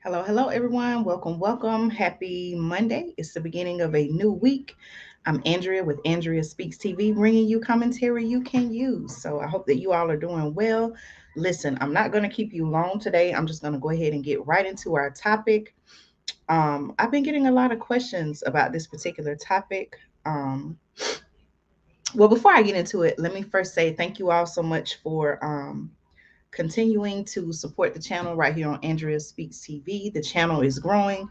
Hello, hello, everyone. Welcome, welcome. Happy Monday. It's the beginning of a new week. I'm Andrea with Andrea Speaks TV, bringing you commentary you can use. So I hope that you all are doing well. Listen, I'm not going to keep you long today. I'm just going to go ahead and get right into our topic. I've been getting a lot of questions about this particular topic. Um, well, before I get into it, let me first say thank you all so much for continuing to support the channel right here on Andrea Speaks TV. The channel is growing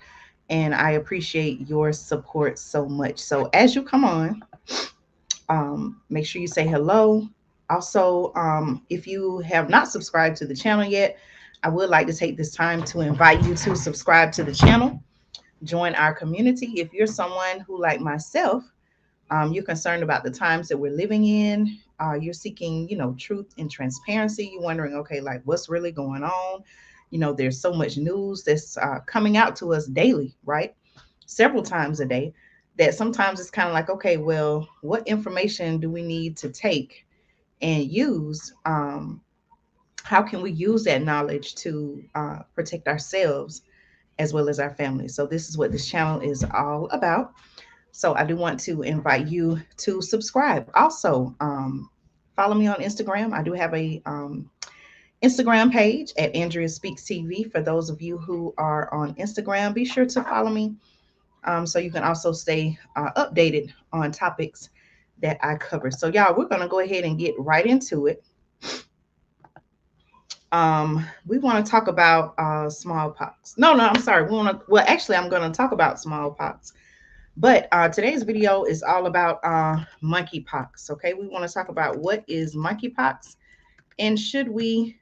and I appreciate your support so much. So as you come on, make sure you say hello. Also, if you have not subscribed to the channel yet, I would like to take this time to invite you to subscribe to the channel, join our community. If you're someone who, like myself, you're concerned about the times that we're living in. You're seeking, truth and transparency. You're wondering, okay, like what's really going on? There's so much news that's coming out to us daily, right? Several times a day, that sometimes it's kind of like, okay, well, what information do we need to take and use? How can we use that knowledge to protect ourselves as well as our families? So this is what this channel is all about. So I do want to invite you to subscribe. Also, follow me on Instagram. I do have a Instagram page at Andrea Speaks TV. For those of you who are on Instagram, be sure to follow me so you can also stay updated on topics that I cover. So y'all, we're going to go ahead and get right into it. We want to talk about smallpox. No, I'm sorry. Well, actually, I'm going to talk about smallpox. But today's video is all about monkeypox. Okay, we want to talk about what is monkeypox and should we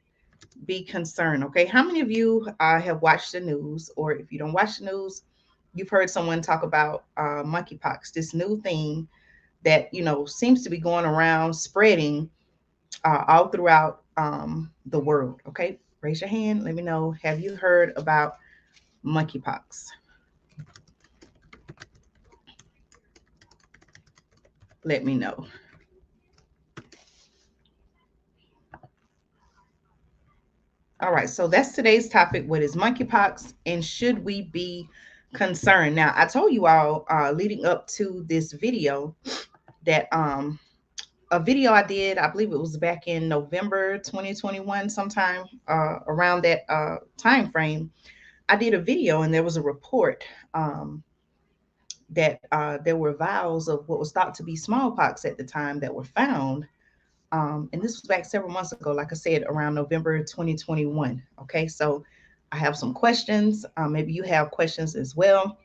be concerned? Okay, how many of you have watched the news, or if you don't watch the news, you've heard someone talk about monkeypox, this new thing that seems to be going around spreading all throughout the world. Okay, raise your hand. Let me know. Have you heard about monkeypox? Let me know. All right, so that's today's topic. What is monkeypox and should we be concerned? Now, I told you all leading up to this video that a video I did, I believe it was back in November 2021, sometime around that time frame. I did a video and there was a report that there were vials of what was thought to be smallpox at the time that were found. And this was back several months ago, like I said, around November 2021. Okay, so I have some questions. Maybe you have questions as well.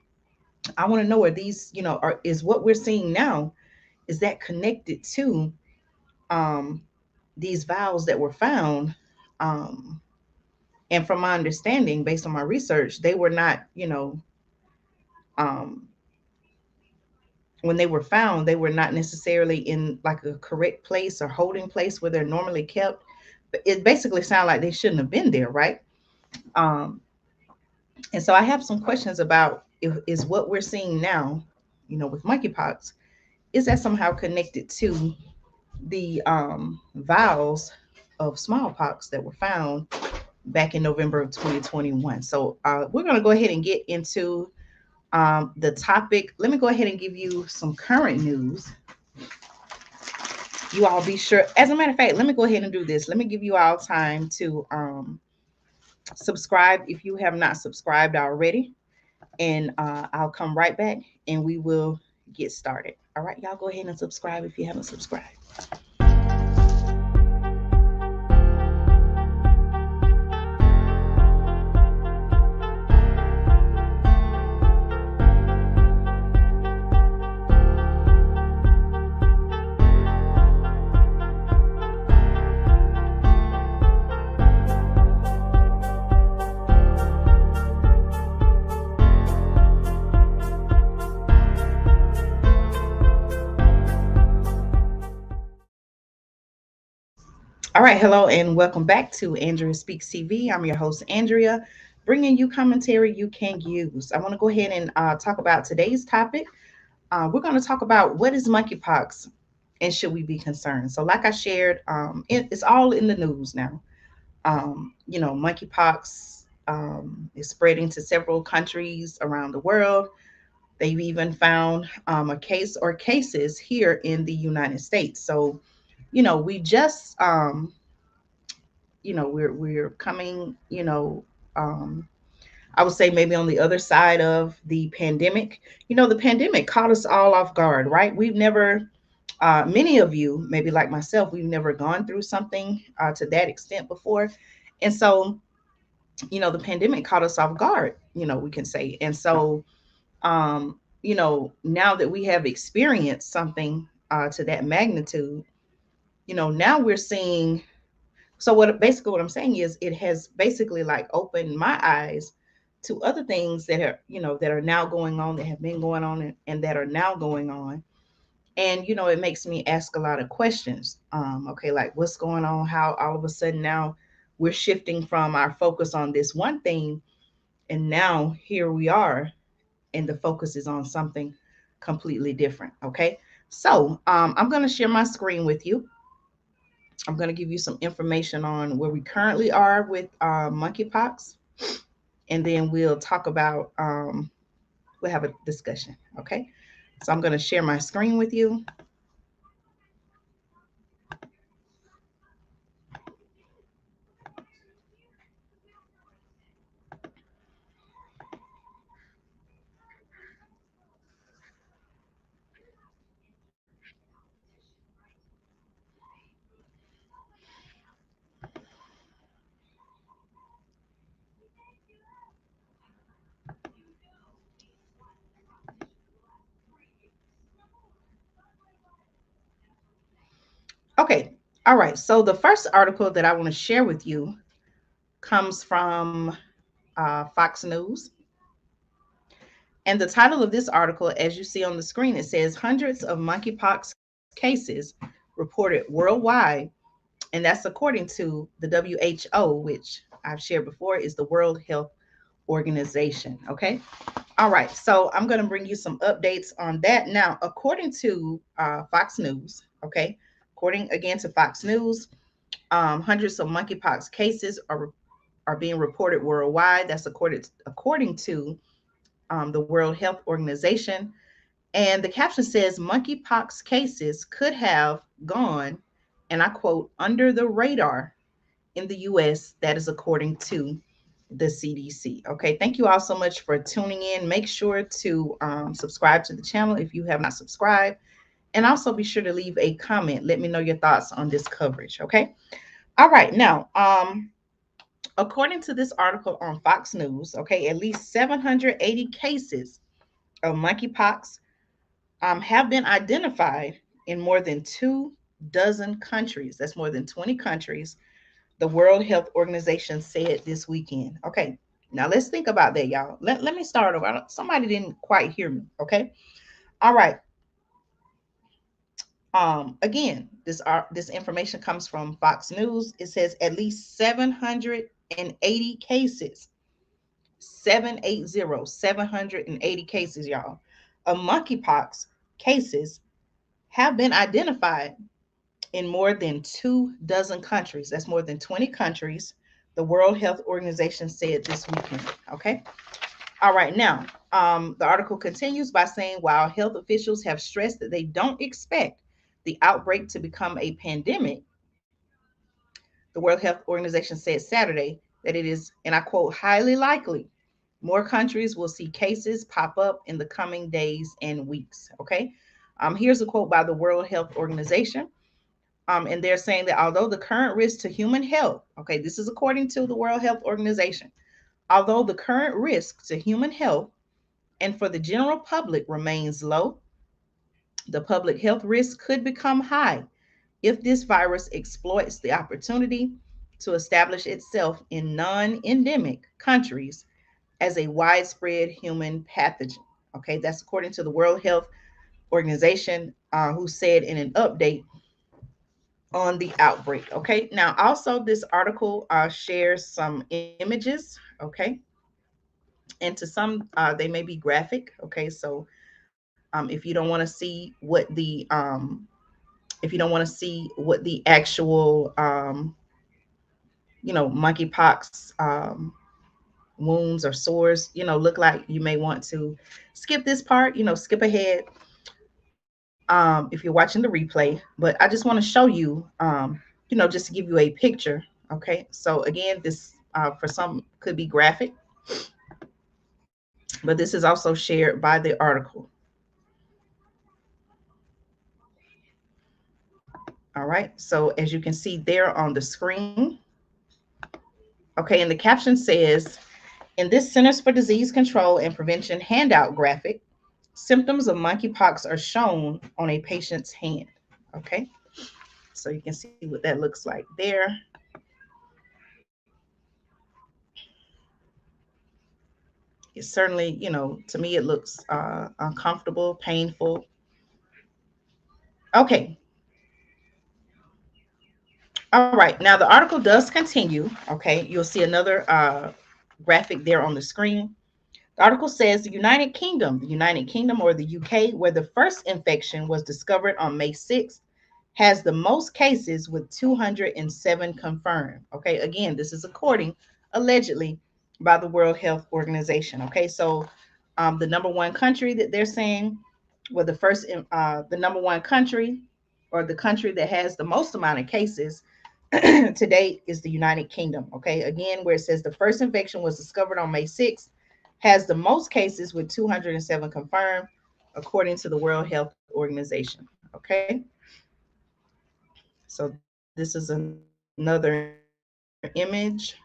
I want to know, are these, is what we're seeing now, is that connected to um, these vials that were found? Um, and from my understanding, based on my research, they were not, um, when they were found, they were not necessarily in like a correct place or holding place where they're normally kept. But it basically sounded like they shouldn't have been there, right? Um, and so I have some questions about if is what we're seeing now, with monkeypox, is that somehow connected to the vials of smallpox that were found back in November of 2021? So we're going to go ahead and get into the topic. Let me go ahead and give you some current news. You all be sure. As a matter of fact, let me go ahead and do this. Let me give you all time to subscribe if you have not subscribed already. And I'll come right back and we will get started. All right, y'all go ahead and subscribe if you haven't subscribed. All right, hello and welcome back to Andrea Speaks TV. I'm your host, Andrea, bringing you commentary you can use. I want to go ahead and talk about today's topic. We're going to talk about what is monkeypox and should we be concerned. So, like I shared, it's all in the news now. Monkeypox. It's spreading to several countries around the world. They've even found a case or cases here in the United States. So, we just, we're coming, um, I would say maybe on the other side of the pandemic. The pandemic caught us all off guard, right? We've never, many of you, maybe like myself, we've never gone through something to that extent before. And so, the pandemic caught us off guard, we can say. And so, now that we have experienced something to that magnitude, now we're seeing. So what I'm saying is it has basically like opened my eyes to other things that are now going on, that have been going on, and that are now going on. And it makes me ask a lot of questions. Okay, like what's going on? How all of a sudden now we're shifting from our focus on this one thing, and now here we are, and the focus is on something completely different. Okay, so I'm going to share my screen with you. I'm going to give you some information on where we currently are with monkeypox, and then we'll talk about, we'll have a discussion. Okay, so I'm going to share my screen with you. Okay, all right. So the first article that I want to share with you comes from Fox News. And the title of this article, as you see on the screen, it says hundreds of monkeypox cases reported worldwide. And that's according to the WHO, which I've shared before is the World Health Organization. Okay. All right. So I'm going to bring you some updates on that. Now, according to Fox News, okay, according again to Fox News, hundreds of monkeypox cases are being reported worldwide. That's according to the World Health Organization. And the caption says monkeypox cases could have gone, and I quote, under the radar in the US. That is according to the CDC. Okay, thank you all so much for tuning in. Make sure to subscribe to the channel if you have not subscribed. And also be sure to leave a comment. Let me know your thoughts on this coverage. Okay. All right. Now, according to this article on Fox News, okay, at least 780 cases of monkeypox have been identified in more than 2 dozen countries. That's more than 20 countries, the World Health Organization said this weekend. Okay, now let's think about that, y'all. Let me start over. Somebody didn't quite hear me. Okay, all right. Again, this information comes from Fox News. It says at least 780 cases, 780 cases, y'all, of monkeypox cases have been identified in more than 2 dozen countries. That's more than 20 countries, the World Health Organization said this weekend. Okay. All right. Now, the article continues by saying while health officials have stressed that they don't expect the outbreak to become a pandemic, the World Health Organization said Saturday that it is, and I quote, highly likely more countries will see cases pop up in the coming days and weeks. Okay. Here's a quote by the World Health Organization. And they're saying that although the current risk to human health, okay, this is according to the World Health Organization, although the current risk to human health and for the general public remains low, the public health risk could become high if this virus exploits the opportunity to establish itself in non endemic countries as a widespread human pathogen. Okay, that's according to the World Health Organization, who said in an update on the outbreak. Okay, now also this article shares some images. Okay, and to some they may be graphic. Okay, so if you don't want to see what the if you don't want to see what the actual monkeypox wounds or sores, look like, you may want to skip this part, skip ahead if you're watching the replay. But I just want to show you, just to give you a picture. Okay. So again, this for some could be graphic, but this is also shared by the article. All right. So as you can see there on the screen, okay, and the caption says, in this Centers for Disease Control and Prevention handout graphic, symptoms of monkeypox are shown on a patient's hand. Okay. So you can see what that looks like there. It certainly, to me, it looks uncomfortable, painful. Okay. All right. Now, the article does continue. Okay. You'll see another graphic there on the screen. The article says the United Kingdom or the UK, where the first infection was discovered on May 6th, has the most cases with 207 confirmed. Okay. Again, this is according, allegedly, by the World Health Organization. Okay. So the number one country that they're saying, well, the number one country, or the country that has the most amount of cases to date, is the United Kingdom. Okay. Again, where it says the first infection was discovered on May 6th, has the most cases with 207 confirmed, according to the World Health Organization. Okay. So this is another image.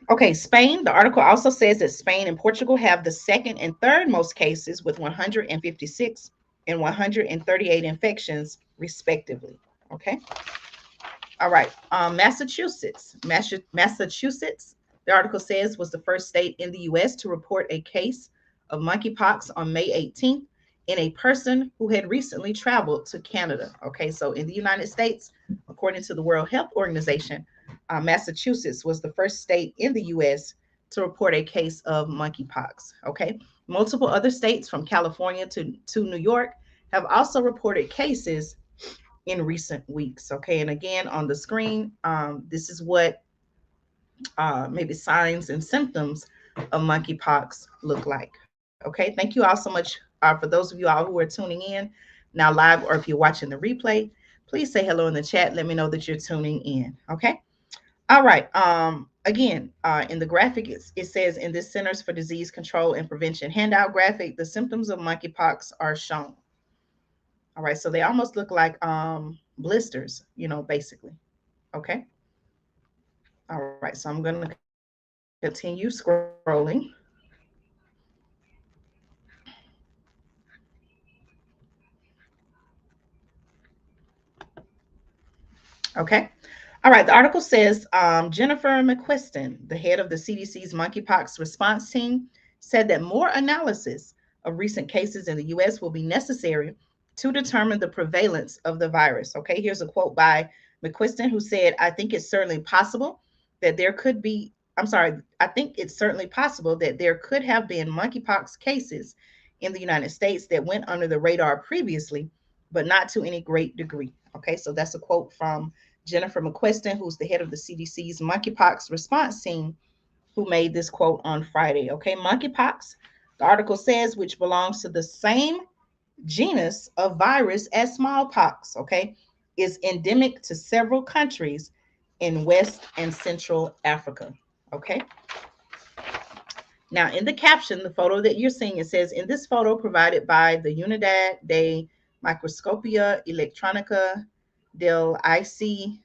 Okay, Spain. The article also says that Spain and Portugal have the second and third most cases with 156 and 138 infections, respectively. Okay. All right. Massachusetts, the article says, was the first state in the U.S. to report a case of monkeypox on May 18th in a person who had recently traveled to Canada. Okay, so in the United States, according to the World Health Organization, Massachusetts was the first state in the U.S. to report a case of monkeypox. Okay, multiple other states from California to New York have also reported cases in recent weeks. Okay, and again on the screen, this is what maybe signs and symptoms of monkeypox look like. Okay, thank you all so much for those of you all who are tuning in now live, or if you're watching the replay, please say hello in the chat. Let me know that you're tuning in. Okay. All right. Again, in the graphic, it says, in this Centers for Disease Control and Prevention handout graphic, the symptoms of monkeypox are shown. All right. So they almost look like blisters, basically. Okay. All right. So I'm going to continue scrolling. Okay. All right. The article says Jennifer McQuiston, the head of the CDC's monkeypox response team, said that more analysis of recent cases in the U.S. will be necessary to determine the prevalence of the virus. Okay. Here's a quote by McQuiston, who said, I think it's certainly possible that there could be, I'm sorry, I think it's certainly possible that there could have been monkeypox cases in the United States that went under the radar previously, but not to any great degree. Okay. So that's a quote from Jennifer McQuiston, who's the head of the CDC's monkeypox response team, who made this quote on Friday. Okay, monkeypox, the article says, which belongs to the same genus of virus as smallpox, okay, is endemic to several countries in West and Central Africa. Okay. Now, in the caption, the photo that you're seeing, it says, in this photo provided by the Unidad de Microscopia Electrónica del ISC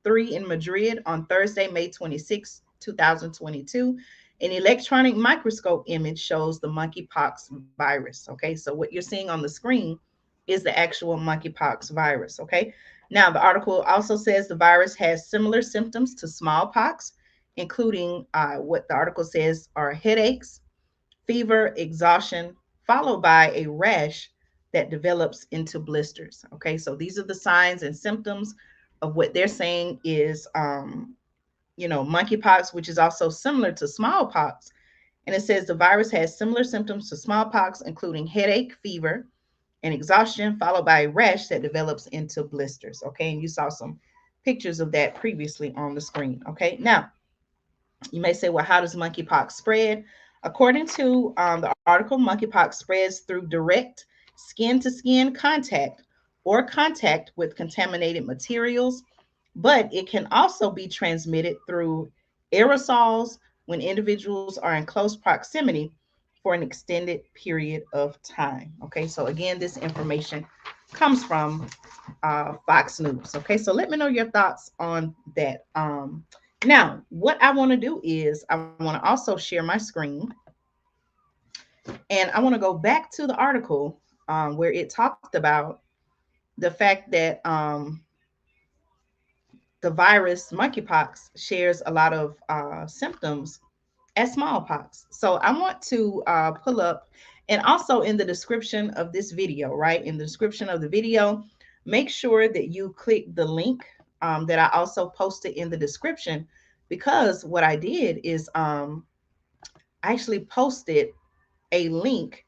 3 in Madrid on Thursday, May 26, 2022, an electronic microscope image shows the monkeypox virus. Okay, so what you're seeing on the screen is the actual monkeypox virus. Okay, now the article also says the virus has similar symptoms to smallpox, including what the article says are headaches, fever, exhaustion, followed by a rash that develops into blisters. Okay, so these are the signs and symptoms of what they're saying is, monkeypox, which is also similar to smallpox. And it says the virus has similar symptoms to smallpox, including headache, fever, and exhaustion, followed by a rash that develops into blisters. Okay, and you saw some pictures of that previously on the screen. Okay, now you may say, well, how does monkeypox spread? According to the article, monkeypox spreads through direct skin to skin contact or contact with contaminated materials, but it can also be transmitted through aerosols when individuals are in close proximity for an extended period of time. Okay, so again, this information comes from Fox News. Okay, so let me know your thoughts on that. Now, what I want to do is I want to also share my screen, and I want to go back to the article where it talked about the fact that the virus monkeypox shares a lot of symptoms as smallpox. So I want to pull up, and also in the description of this video, right? In the description of the video, make sure that you click the link that I also posted in the description, because what I did is I actually posted a link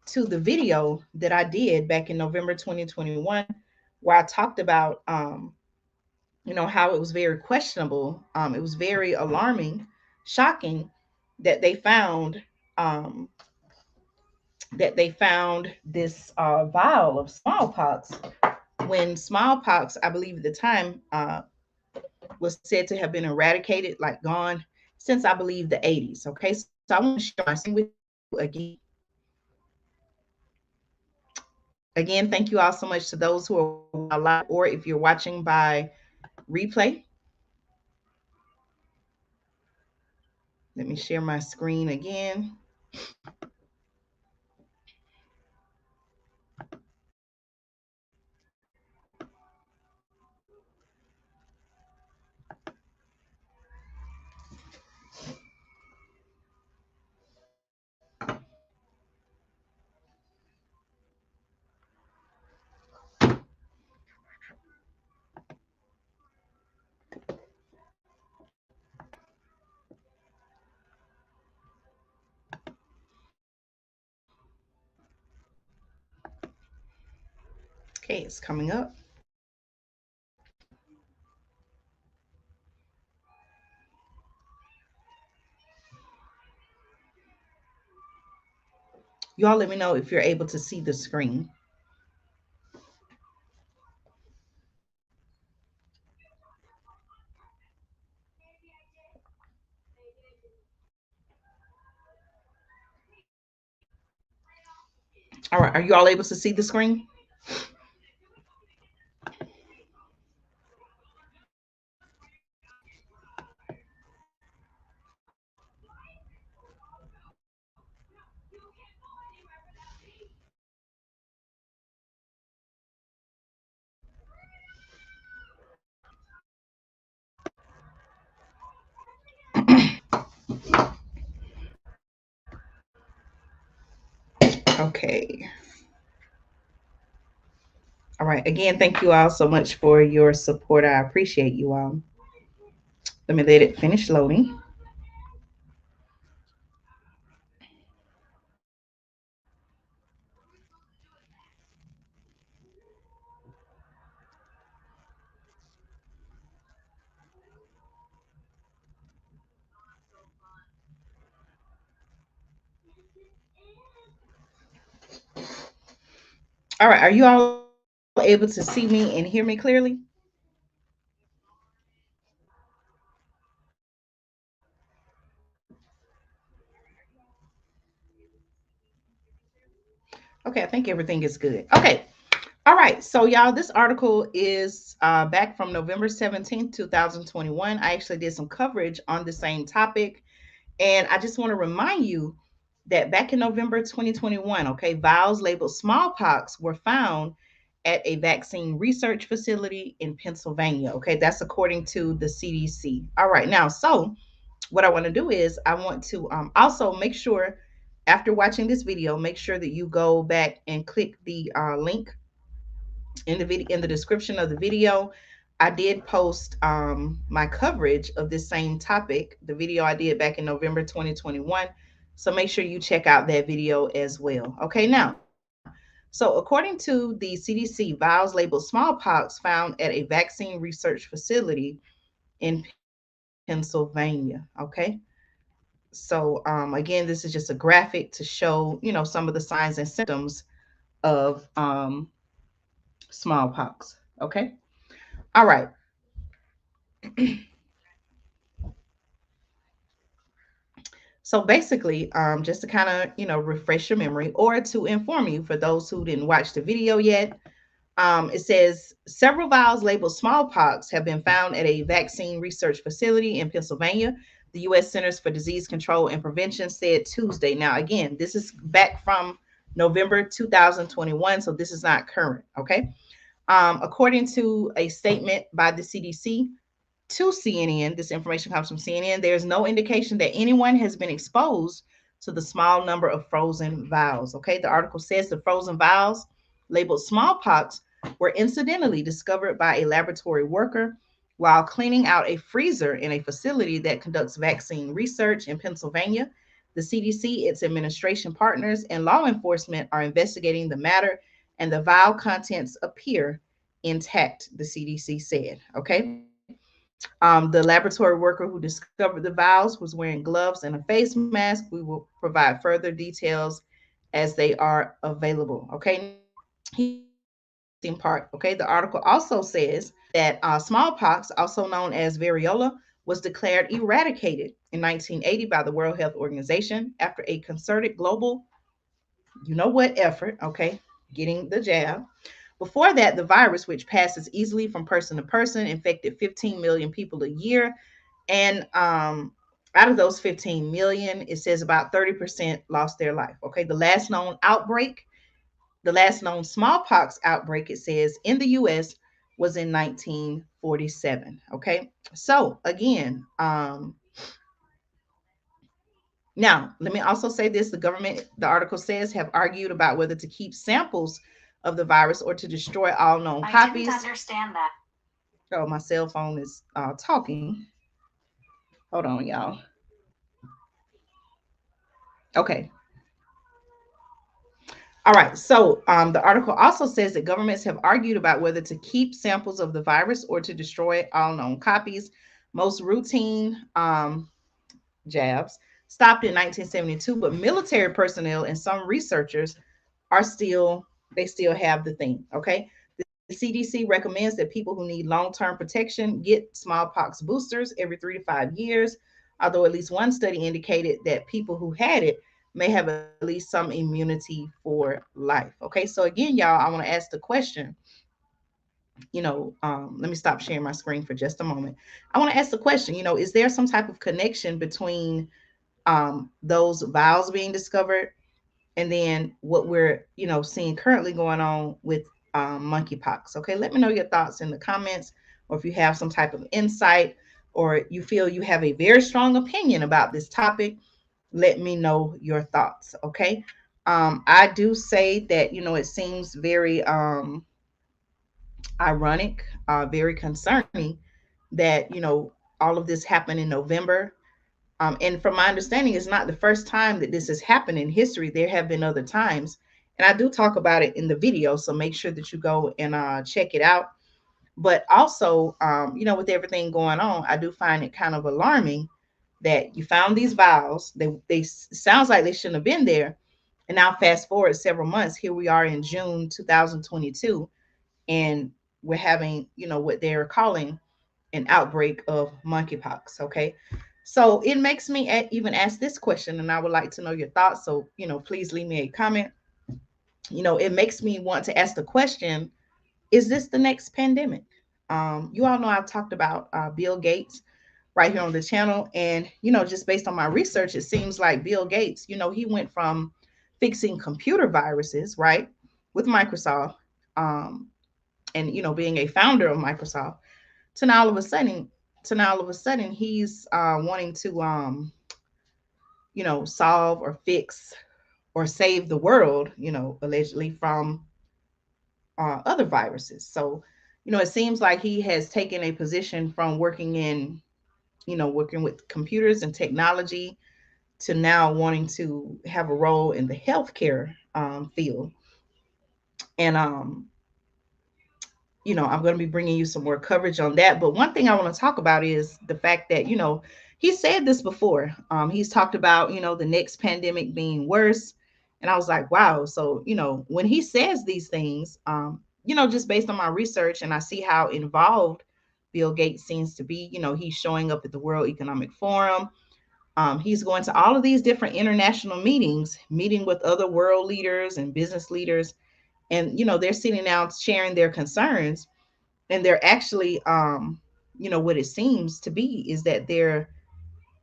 to the video that I did back in November 2021, where I talked about, how it was very questionable. It was very alarming, shocking that they found um, this vial of smallpox, when smallpox, I believe at the time, was said to have been eradicated, like gone, since I believe the 80s. Okay, so I want to share my screen with you again. Again, thank you all so much to those who are live, or if you're watching by replay. Let me share my screen again. Okay, it's coming up. You all let me know if you're able to see the screen. All right, are you all able to see the screen? Okay. All right. Again, thank you all so much for your support. I appreciate you all. Let me let it finish loading. All right. Are you all able to see me and hear me clearly? Okay. I think everything is good. Okay. All right. So, y'all, this article is back from November 17th, 2021. I actually did some coverage on the same topic. And I just want to remind you that back in November 2021, okay, vials labeled smallpox were found at a vaccine research facility in Pennsylvania. Okay, that's according to the CDC. All right, now, so what I want to do is I want to also make sure, after watching this video, make sure that you go back and click the link in the video, in the description of the video. I did post my coverage of this same topic, the video I did back in November 2021. So make sure you check out that video as well. Okay, now So, according to the CDC, vials labeled smallpox found at a vaccine research facility in Pennsylvania. Okay. So, again, this is just a graphic to show, some of the signs and symptoms of smallpox. Okay. All right. So basically, just to kind of, refresh your memory or to inform you for those who didn't watch the video yet, it says several vials labeled smallpox have been found at a vaccine research facility in Pennsylvania. The U.S. Centers for Disease Control and Prevention said Tuesday. Now, again, this is back from November 2021, so this is not current. Okay. According to a statement by the CDC, to CNN, this information comes from CNN, there's no indication that anyone has been exposed to the small number of frozen vials. Okay, the article says the frozen vials labeled smallpox were incidentally discovered by a laboratory worker while cleaning out a freezer in a facility that conducts vaccine research in Pennsylvania. The CDC, its administration partners, and law enforcement are investigating the matter, and the vial contents appear intact, the CDC said. Okay. The laboratory worker who discovered the vials was wearing gloves and a face mask. We will provide further details as they are available. Okay, now here's the interesting part. Okay, the article also says that smallpox, also known as variola, was declared eradicated in 1980 by the World Health Organization after a concerted global, effort. Okay, getting the jab. Before that, the virus, which passes easily from person to person, infected 15 million people a year. And out of those 15 million, it says about 30% lost their life. Okay. The last known smallpox outbreak, it says, in the US was in 1947. Okay. So, again, now, let me also say this: the government, the article says, have argued about whether to keep samples of the virus or to destroy all known copies. I didn't understand that. Oh, my cell phone is talking. Hold on, y'all. Okay. All right. So the article also says that governments have argued about whether to keep samples of the virus or to destroy all known copies. Most routine jabs stopped in 1972, but military personnel and some researchers are still they still have the thing. Okay. The CDC recommends that people who need long-term protection get smallpox boosters every 3 to 5 years, although at least one study indicated that people who had it may have at least some immunity for life. Okay, so again, y'all, I want to ask the question. Let me stop sharing my screen for just a moment. I want to ask the question. Is there some type of connection between those vials being discovered and then what we're seeing currently going on with monkeypox? Okay, let me know your thoughts in the comments, or if you have some type of insight, or you feel you have a very strong opinion about this topic, let me know your thoughts. Okay. I do say that it seems very ironic, very concerning that all of this happened in November. And from my understanding, it's not the first time that this has happened in history. There have been other times. And I do talk about it in the video. So make sure that you go and check it out. But also, with everything going on, I do find it kind of alarming that you found these vials. They sounds like they shouldn't have been there. And now fast forward several months, here we are in June 2022, and we're having, what they're calling an outbreak of monkeypox. Okay. So it makes me even ask this question, and I would like to know your thoughts. So, please leave me a comment. It makes me want to ask the question: is this the next pandemic? You all know I've talked about Bill Gates right here on the channel, and just based on my research, it seems like Bill Gates, he went from fixing computer viruses, right, with Microsoft, um, and being a founder of Microsoft, to now all of a sudden he's wanting to solve or fix or save the world, allegedly from other viruses. So, it seems like he has taken a position from working with computers and technology to now wanting to have a role in the healthcare field. And I'm going to be bringing you some more coverage on that. But one thing I want to talk about is the fact that, he said this before. He's talked about, the next pandemic being worse. And I was like, wow. So, when he says these things, just based on my research, and I see how involved Bill Gates seems to be, he's showing up at the World Economic Forum. He's going to all of these different international meetings, meeting with other world leaders and business leaders. And, they're sitting down sharing their concerns, and they're actually what it seems to be is that they're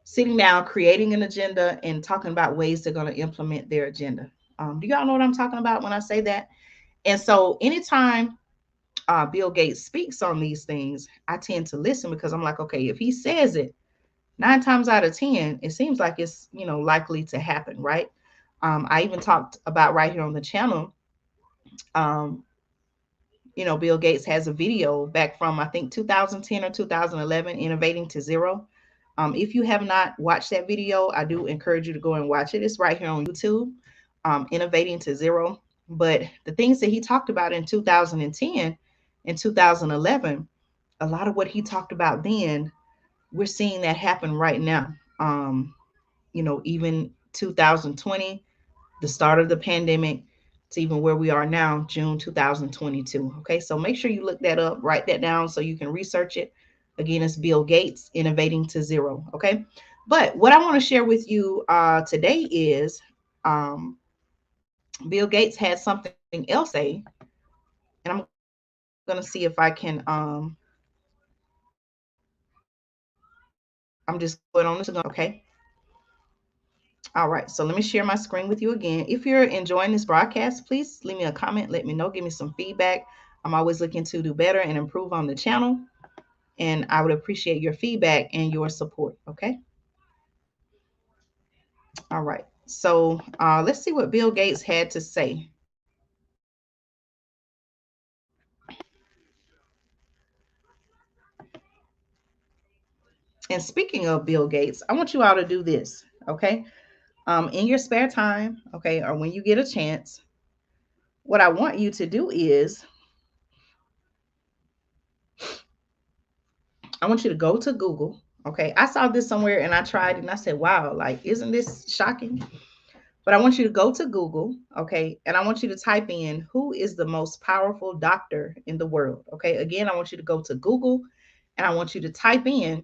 sitting down creating an agenda and talking about ways they're going to implement their agenda. Do y'all know what I'm talking about when I say that? And so anytime Bill Gates speaks on these things, I tend to listen, because I'm like, okay, if he says it 9 times out of 10, it seems like it's likely to happen, right? I even talked about right here on the channel. um, Bill Gates has a video back from, I think, 2010 or 2011, Innovating to Zero. If you have not watched that video, I do encourage you to go and watch it. It's right here on YouTube, Innovating to Zero. But the things that he talked about in 2010 and 2011, a lot of what he talked about then, we're seeing that happen right now. Even 2020, the start of the pandemic, to even where we are now, June 2022. Okay, so make sure you look that up, write that down so you can research it. Again, it's Bill Gates, Innovating to Zero. Okay, but what I want to share with you today is Bill Gates had something else to say, and I'm going to see if I can. I'm just going on this. Okay. All right, so let me share my screen with you again. If you're enjoying this broadcast, please leave me a comment. Let me know. Give me some feedback. I'm always looking to do better and improve on the channel. And I would appreciate your feedback and your support. Okay. All right. So let's see what Bill Gates had to say. And speaking of Bill Gates, I want you all to do this. Okay. In your spare time, okay, or when you get a chance, what I want you to do is I want you to go to Google. Okay. I saw this somewhere and I tried it and I said, wow, like, isn't this shocking? But I want you to go to Google. Okay. And I want you to type in, who is the most powerful doctor in the world? Okay. Again, I want you to go to Google and I want you to type in,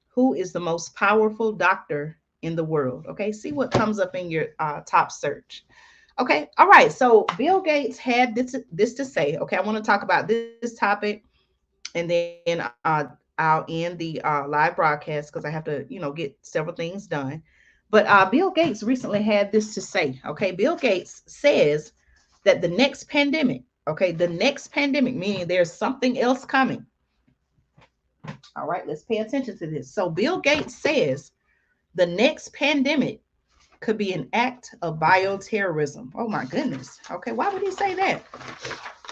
who is the most powerful doctor in the world? Okay. See what comes up in your top search. Okay. All right. So Bill Gates had this to say. Okay. I want to talk about this topic, and then I'll end the live broadcast because I have to, get several things done. But Bill Gates recently had this to say. Okay. Bill Gates says that the next pandemic, okay, the next pandemic, meaning there's something else coming. All right. Let's pay attention to this. So Bill Gates says the next pandemic could be an act of bioterrorism. Oh my goodness. Okay. Why would he say that?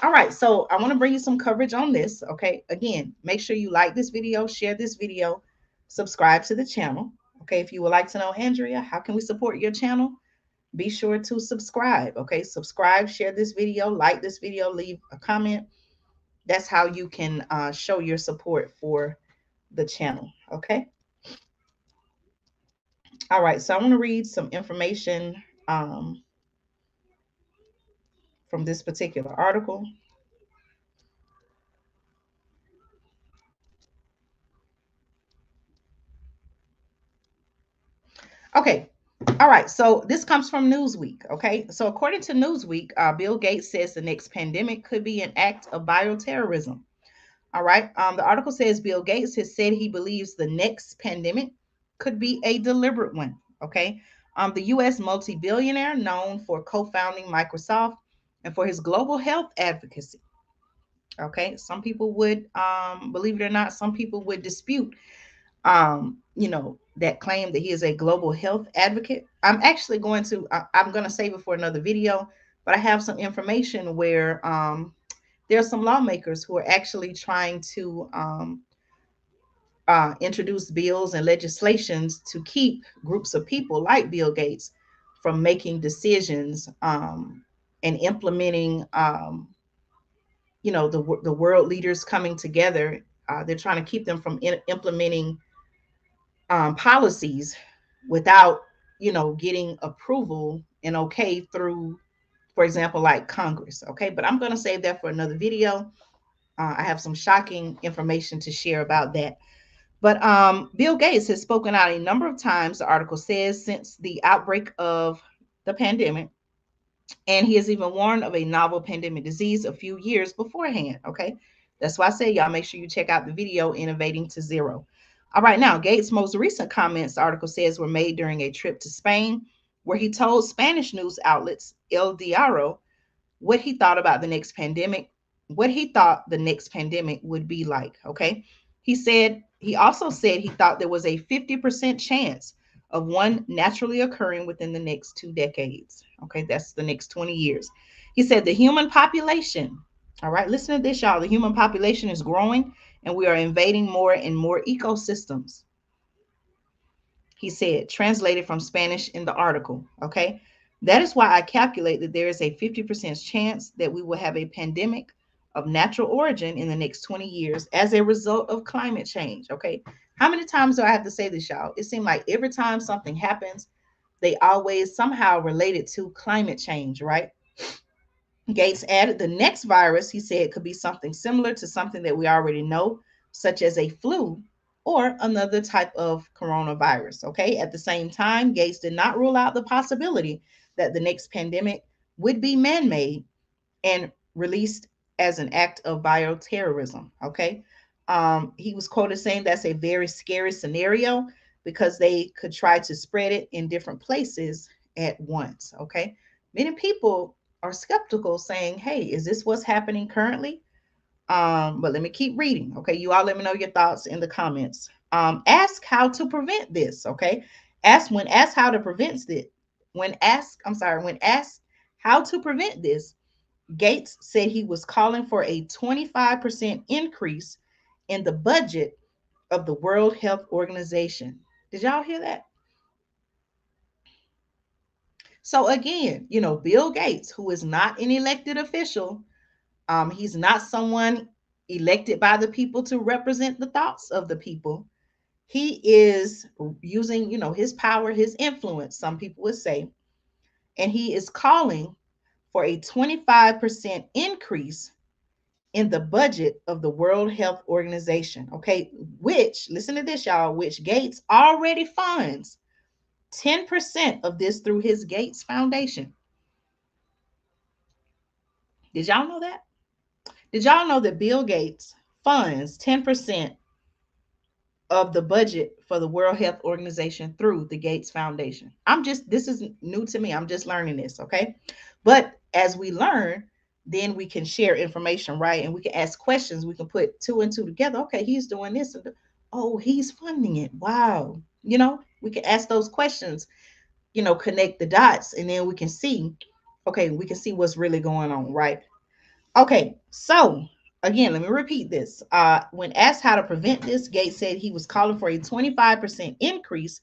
All right, so I want to bring you some coverage on this. Okay, again, make sure you like this video, share this video, subscribe to the channel. Okay, if you would like to know, Andrea, how can we support your channel? Be sure to subscribe. Okay, subscribe, share this video, like this video, leave a comment. That's how you can show your support for the channel. Okay. All right, so I want to read some information from this particular article. Okay. All right. So this comes from Newsweek. Okay. So according to Newsweek, Bill Gates says the next pandemic could be an act of bioterrorism. All right. The article says Bill Gates has said he believes the next pandemic could be a deliberate one. Okay. The U.S. multi-billionaire, known for co-founding Microsoft and for his global health advocacy. Okay. Some people would, believe it or not, some people would dispute that claim that he is a global health advocate. I'm going to save it for another video, but I have some information where there are some lawmakers who are actually trying to introduce bills and legislations to keep groups of people like Bill Gates from making decisions and implementing the world leaders coming together. They're trying to keep them from implementing policies without getting approval and okay through, for example, like Congress. Okay, but I'm going to save that for another video. I have some shocking information to share about that. But Bill Gates has spoken out a number of times, the article says, since the outbreak of the pandemic. And he has even warned of a novel pandemic disease a few years beforehand. Okay. That's why I say, y'all, make sure you check out the video, Innovating to Zero. All right. Now, Gates' most recent comments, the article says, were made during a trip to Spain, where he told Spanish news outlets El Diario what he thought about the next pandemic, what he thought the next pandemic would be like. Okay. He also said he thought there was a 50% chance of one naturally occurring within the next 2 decades. Okay. That's the next 20 years. He said the human population, all right, listen to this, y'all. The human population is growing and we are invading more and more ecosystems, he said, translated from Spanish in the article. Okay. That is why I calculate that there is a 50% chance that we will have a pandemic of natural origin in the next 20 years as a result of climate change. Okay. How many times do I have to say this, y'all? It seems like every time something happens, they always somehow relate it to climate change, right? Gates added the next virus, he said, could be something similar to something that we already know, such as a flu or another type of coronavirus. Okay. At the same time, Gates did not rule out the possibility that the next pandemic would be man made and released as an act of bioterrorism. Okay. He was quoted saying that's a very scary scenario because they could try to spread it in different places at once. Okay. Many people are skeptical, saying, hey, is this what's happening currently? But let me keep reading. Okay. You all let me know your thoughts in the comments. Ask how to prevent this. Okay. Ask how to prevent it. When asked how to prevent this, Gates said he was calling for a 25% increase in the budget of the World Health Organization. Did y'all hear that? So again, Bill Gates, who is not an elected official, he's not someone elected by the people to represent the thoughts of the people. He is using, his power, his influence, some people would say, and he is calling for a 25% increase in the budget of the World Health Organization, okay, which, listen to this, y'all, which Gates already funds 10% of this through his Gates Foundation. Did y'all know that? Did y'all know that Bill Gates funds 10% of the budget for the World Health Organization through the Gates Foundation? This is new to me. I'm just learning this, okay? But as we learn, then we can share information, right? And we can ask questions. We can put two and two together. Okay, he's doing this. Oh, he's funding it. Wow. We can ask those questions, connect the dots, and then we can see, okay, we can see what's really going on, right? Okay, so again, let me repeat this. When asked how to prevent this, Gates said he was calling for a 25% increase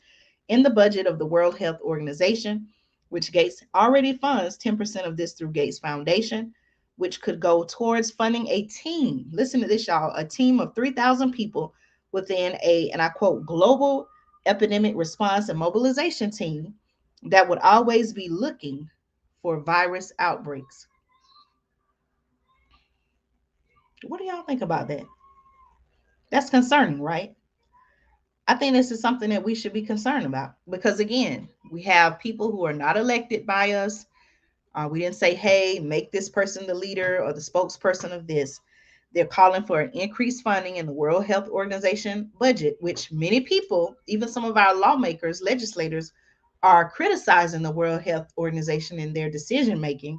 in the budget of the World Health Organization, which Gates already funds 10% of this through Gates Foundation, which could go towards funding a team. Listen to this, y'all, a team of 3,000 people within and I quote, global epidemic response and mobilization team that would always be looking for virus outbreaks. What do y'all think about that? That's concerning, right? I think this is something that we should be concerned about because, again, we have people who are not elected by us. We didn't say, hey, make this person the leader or the spokesperson of this. They're calling for an increased funding in the World Health Organization budget, which many people, even some of our lawmakers, legislators, are criticizing the World Health Organization in their decision making.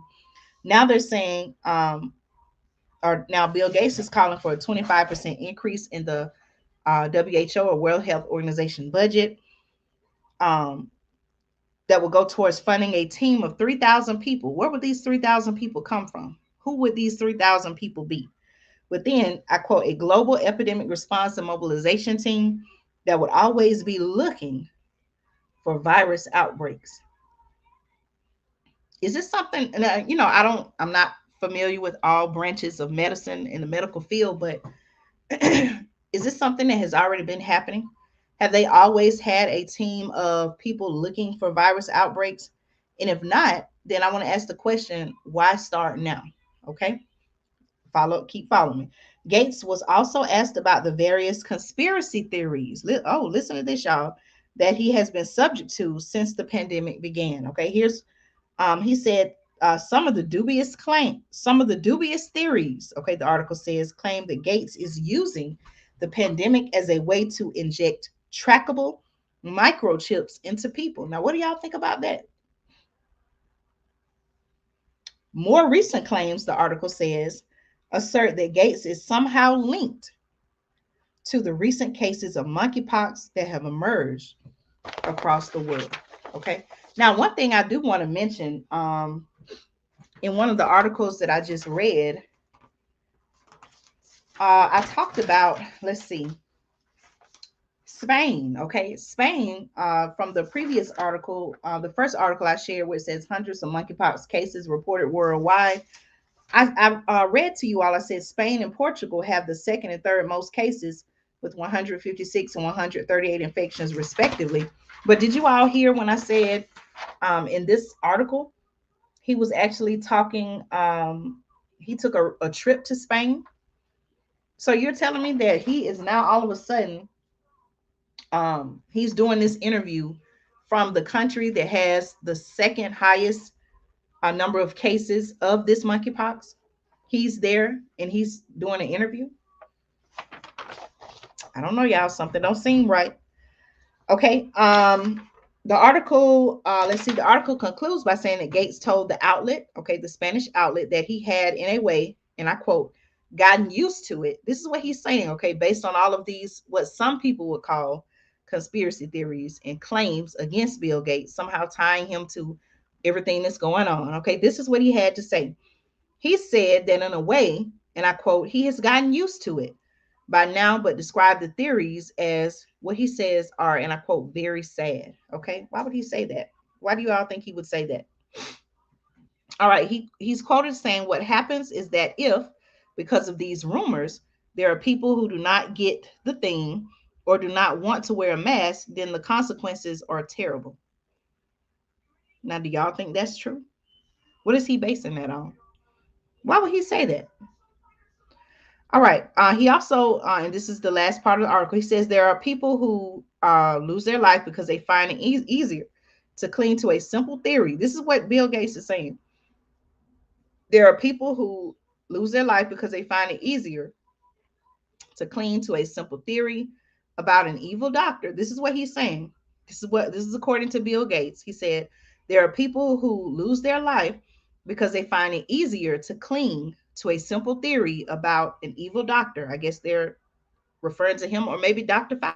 Now they're saying, or now Bill Gates is calling for a 25% increase in the WHO or World Health Organization budget um, that will go towards funding a team of 3,000 people. Where would these 3,000 people come from? Who would these 3,000 people be? Within, I quote, a global epidemic response and mobilization team that would always be looking for virus outbreaks. Is this something, I'm not familiar with all branches of medicine in the medical field, but is this something that has already been happening? Have they always had a team of people looking for virus outbreaks? And if not, then I want to ask the question, why start now? Okay, keep following me. Gates was also asked about the various conspiracy theories. Listen to this, y'all, that he has been subject to since the pandemic began. Okay, he said some of the dubious theories, okay, the article says, claim that Gates is using the pandemic as a way to inject trackable microchips into people. Now, what do y'all think about that? More recent claims, the article says, assert that Gates is somehow linked to the recent cases of monkeypox that have emerged across the world. Okay. Now, one thing I do want to mention, in one of the articles that I just read, I talked about, let's see, Spain. Okay, Spain. From the previous article, the first article I shared, where it says hundreds of monkeypox cases reported worldwide. I read to you all. I said Spain and Portugal have the second and third most cases, with 156 and 138 infections respectively. But did you all hear when I said, in this article, he was actually talking? He took a trip to Spain. So you're telling me that he is now all of a sudden, he's doing this interview from the country that has the second highest number of cases of this monkeypox. He's there and he's doing an interview. I don't know, y'all. Something don't seem right. Okay. The article, let's see, the article concludes by saying that Gates told the outlet, okay, the Spanish outlet, that he had, in a way, and I quote, gotten used to it. This is what he's saying, okay, based on all of these, what some people would call conspiracy theories and claims against Bill Gates, somehow tying him to everything that's going on. Okay, this is what he had to say. He said that in a way, and I quote, he has gotten used to it by now, but described the theories as what he says are, and I quote, very sad. Okay, why would he say that? Why do you all think he would say that? All right, he's quoted saying, what happens is that if, because of these rumors, there are people who do not get the thing or do not want to wear a mask, then the consequences are terrible. Now, do y'all think that's true? What is he basing that on? Why would he say that? All right. He also, and this is the last part of the article, he says there are people who lose their life because they find it easier to cling to a simple theory. This is what Bill Gates is saying. There are people who lose their life because they find it easier to cling to a simple theory about an evil doctor. This is what he's saying. This is according to Bill Gates. He said there are people who lose their life because they find it easier to cling to a simple theory about an evil doctor. I guess they're referring to him, or maybe Dr. Fauci,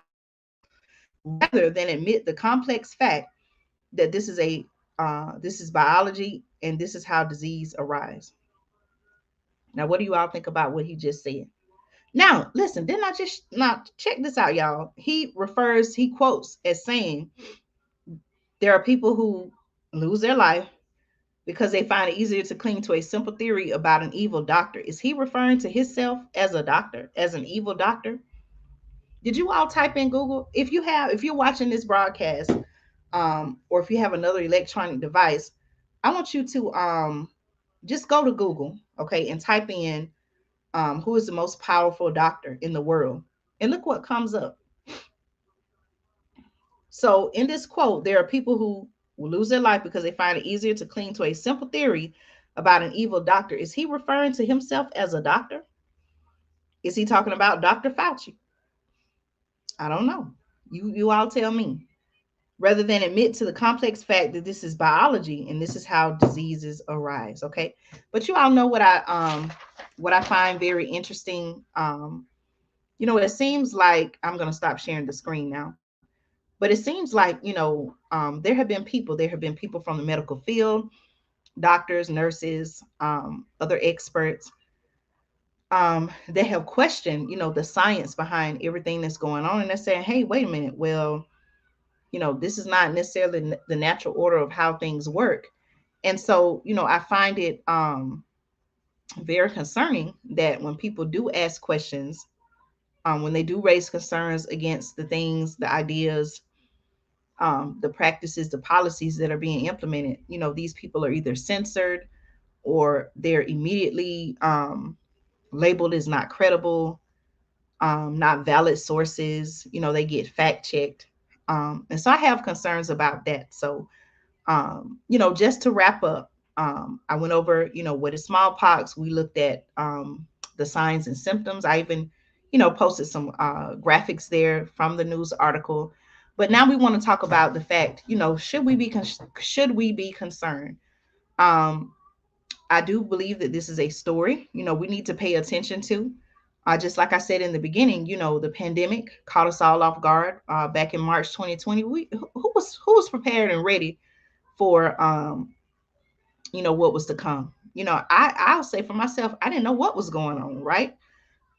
rather than admit the complex fact that this is biology and this is how disease arises. Now, what do you all think about what he just said? Now, listen, didn't I just not check this out, y'all? He quotes as saying there are people who lose their life because they find it easier to cling to a simple theory about an evil doctor. Is he referring to himself as a doctor, as an evil doctor? Did you all type in Google? If you're watching this broadcast, or if you have another electronic device, I want you to just go to Google, okay, and type in who is the most powerful doctor in the world, and look what comes up. So in this quote, there are people who will lose their life because they find it easier to cling to a simple theory about an evil doctor. Is he referring to himself as a doctor? Is he talking about Dr. Fauci? I don't know. You all tell me. Rather than admit to the complex fact that this is biology and this is how diseases arise. Okay. But you all know what I find very interesting. It seems like I'm gonna stop sharing the screen now. But it seems like, there have been people from the medical field, doctors, nurses, other experts, that have questioned, the science behind everything that's going on. And they're saying, hey, wait a minute. Well, this is not necessarily the natural order of how things work. And so, I find it very concerning that when people do ask questions, when they do raise concerns against the things, the ideas, the practices, the policies that are being implemented, these people are either censored or they're immediately labeled as not credible, not valid sources. They get fact checked. And so I have concerns about that. So, just to wrap up, I went over, what is smallpox. We looked at the signs and symptoms. I even, posted some graphics there from the news article. But now we want to talk about the fact, should we be concerned? Um, I do believe that this is a story, we need to pay attention to. Just like I said in the beginning, the pandemic caught us all off guard back in March 2020. Who was prepared and ready for what was to come. I'll say for myself, I didn't know what was going on, right?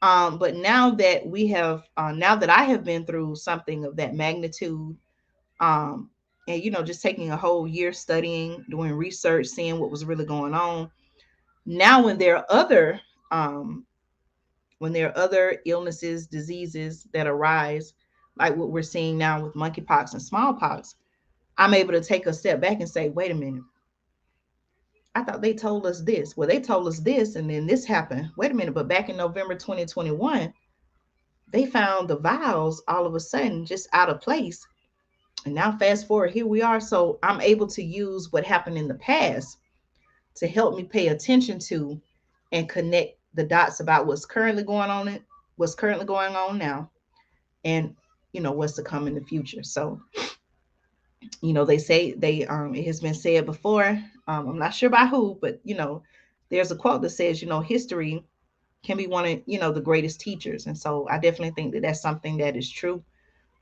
But now that I have been through something of that magnitude, um, and just taking a whole year studying, doing research, seeing what was really going on. Now, um, when there are other illnesses, diseases that arise, like what we're seeing now with monkeypox and smallpox, I'm able to take a step back and say, wait a minute, I thought they told us this. Well, they told us this, and then this happened. Wait a minute, but back in November 2021, they found the vials all of a sudden just out of place. And now, fast forward, here we are. So I'm able to use what happened in the past to help me pay attention to and connect the dots about what's currently going on now, and what's to come in the future. So they say it has been said before. I'm not sure by who, but there's a quote that says, history can be one of the greatest teachers. And so I definitely think that that's something that is true.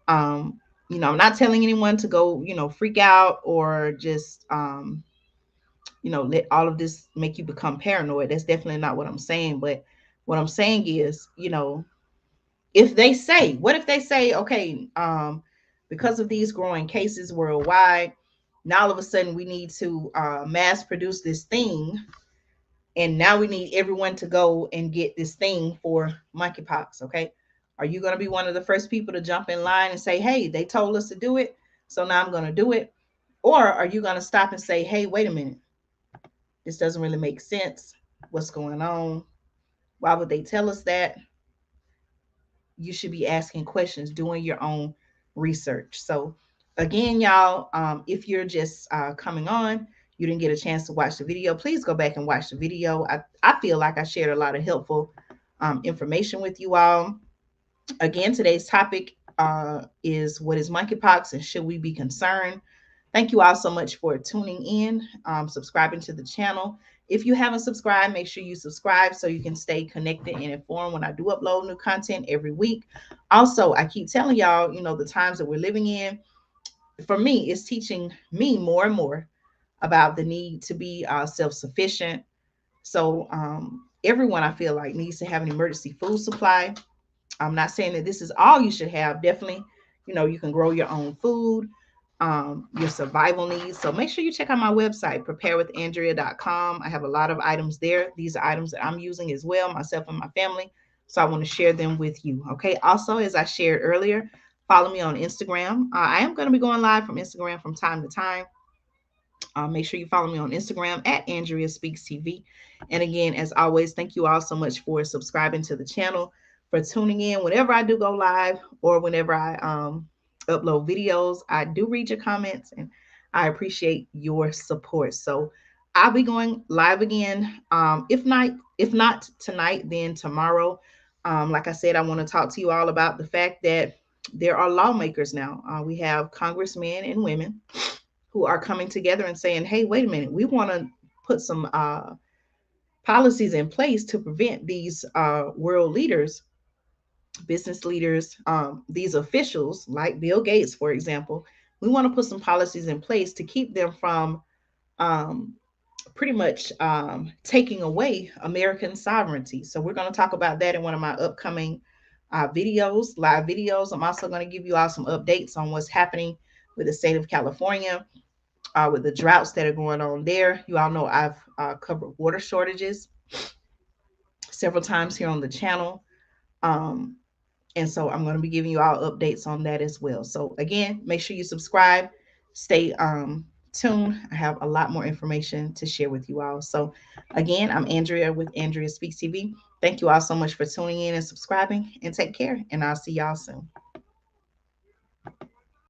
um I'm not telling anyone to go freak out or just let all of this make you become paranoid. That's definitely not what I'm saying. But what I'm saying is, what if they say, okay, because of these growing cases worldwide, now all of a sudden we need to mass produce this thing, and now we need everyone to go and get this thing for monkeypox. Okay, are you going to be one of the first people to jump in line and say, hey, they told us to do it, so now I'm going to do it? Or are you going to stop and say, hey, wait a minute, this doesn't really make sense, what's going on, why would they tell us that? You should be asking questions, doing your own research. So, again, y'all, if you're just coming on, you didn't get a chance to watch the video, please go back and watch the video. I feel like I shared a lot of helpful information with you all. Again, today's topic is what is monkeypox and should we be concerned? Thank you all so much for tuning in, subscribing to the channel. If you haven't subscribed, make sure you subscribe so you can stay connected and informed when I do upload new content every week. Also, I keep telling y'all, the times that we're living in, for me, it's teaching me more and more about the need to be self-sufficient. So everyone, I feel like, needs to have an emergency food supply. I'm not saying that this is all you should have. Definitely, you can grow your own food, your survival needs. So make sure you check out my website, preparewithandrea.com. I have a lot of items there. These are items that I'm using as well, myself and my family. So I want to share them with you. Okay. Also, as I shared earlier, follow me on Instagram. I am going to be going live from Instagram from time to time. Make sure you follow me on Instagram at Andrea Speaks TV. And again, as always, thank you all so much for subscribing to the channel, for tuning in whenever I do go live or whenever I upload videos. I do read your comments and I appreciate your support. So I'll be going live again. If not tonight, then tomorrow. Like I said, I want to talk to you all about the fact that there are lawmakers now. We have congressmen and women who are coming together and saying, hey, wait a minute, we want to put some policies in place to prevent these world leaders, business leaders, these officials like Bill Gates, for example. We want to put some policies in place to keep them from um, pretty much taking away American sovereignty. So we're going to talk about that in one of my upcoming videos, live videos. I'm also going to give you all some updates on what's happening with the state of California, with the droughts that are going on there. You all know I've covered water shortages several times here on the channel. Um, and so I'm going to be giving you all updates on that as well. So again, make sure you subscribe, stay tuned. I have a lot more information to share with you all. So again, I'm Andrea with Andrea Speaks TV. Thank you all so much for tuning in and subscribing, and take care. And I'll see y'all soon.